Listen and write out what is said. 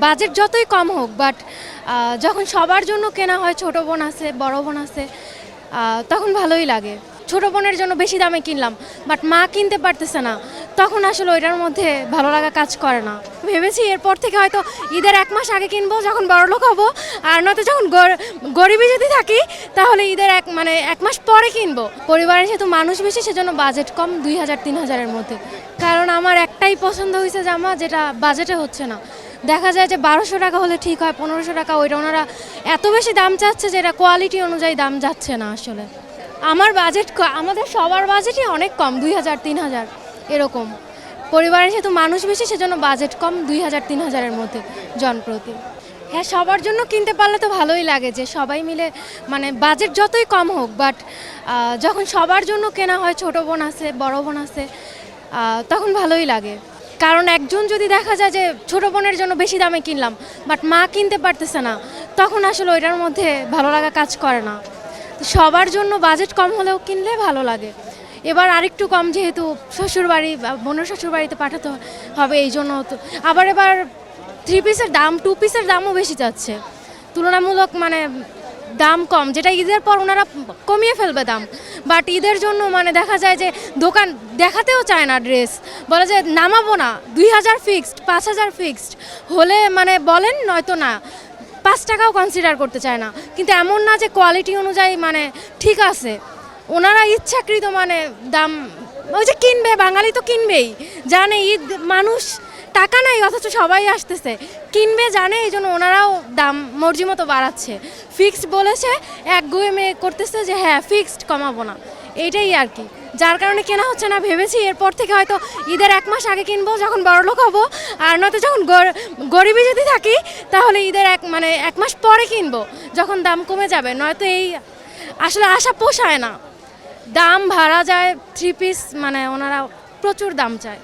Budget যতই কম হোক but যখন সবার জন্য কেনা হয়, ছোট বোন আছে বড় বোন আছে, তখন ভালোই লাগে। ছোট বোনের জন্য বেশি দামে কিনলাম বাট মা কিনতে পারতেছে না, তখন আসলে ওইটার মধ্যে ভালো লাগা কাজ করে না। ভেবেছি এরপর থেকে হয়তো ঈদের 1 মাস আগে কিনবো যখন বড়লোক হবো, আর নয়তো যখন গরিবী যদি থাকি তাহলে ঈদের 1 মাস পরে কিনবো। পরিবারের যেহেতু মানুষ বেশি সেজন্য বাজেট কম, 2000-3000-এর মধ্যে। কারণ আমার একটাই পছন্দ হয়েছে জামা, যেটা বাজেটে হচ্ছে না। দেখা যায় যে 1200 টাকা হলে ঠিক হয়, 1500 টাকা, ওইটা ওনারা এত বেশি দাম চাচ্ছে যেটা কোয়ালিটি অনুযায়ী দাম যাচ্ছে না আসলে। আমার বাজেট, আমাদের সবার বাজেটই অনেক কম, 2000-3000 এরকম। পরিবারের যেহেতু মানুষ বেশি সেজন্য বাজেট কম, 2000-3000-এর মধ্যে জনপ্রতি। হ্যাঁ, সবার জন্য কিনতে পারলে তো ভালোই লাগে, যে সবাই মিলে বাজেট যতই কম হোক বাট যখন সবার জন্য কেনা হয়, ছোট বোন আছে বড় বোন আছে, তখন ভালোই লাগে। কারণ একজন যদি দেখা যায় যে ছোট বোনের জন্য বেশি দামে কিনলাম বাট মা কিনতে পারতেছে না, তখন আসলে ওইটার মধ্যে ভালো লাগা কাজ করে না। সবার জন্য বাজেট কম হলেও কিনলে ভালো লাগে। এবার আরেকটু কম, যেহেতু শ্বশুরবাড়ি, বোনের শ্বশুরবাড়িতে পাঠাতে হবে, এই জন্য তো আবার এবার 3 পিসের দাম 2 পিসের দামও বেশি যাচ্ছে, তুলনামূলক দাম কম, যেটা ঈদের পর ওনারা কমিয়ে ফেলবে দাম। বাট ঈদের জন্য দেখা যায় যে দোকান দেখাতেও চায় না, ড্রেস বলে যে নামাবো না, 2000 ফিক্সড, 5000 ফিক্সড হলে বলেন, নয়তো না, 5 টাকাও কনসিডার করতে চায় না। কিন্তু এমন না যে কোয়ালিটি অনুযায়ী ঠিক আছে, ওনারা ইচ্ছাকৃত দাম, ওই যে কিনবে, বাঙালি তো কিনবেই, জানে ঈদ, মানুষ টাকা নাই অথচ সবাই আসতেছে কিনবে, জানে, এই জন্য ওনারাও দাম মর্জি মতো বাড়াচ্ছে। ফিক্সড বলেছে, একগুঁয়েমে করতেছে যে হ্যাঁ ফিক্সড, কমাবো না, এইটাই আর কি, যার কারণে কেনা হচ্ছে না। ভেবেছি এরপর থেকে হয়তো ঈদের 1 মাস আগে কিনবো যখন বড়লোক হবো, আর নয়তো যখন গরিবী যদি থাকি তাহলে ঈদের 1 মাস পরে কিনবো যখন দাম কমে যাবে, নয়তো এই আসলে আশা পোষায় না। দাম ভাড়া যায়, 3 পিস ওনারা প্রচুর দাম চায়।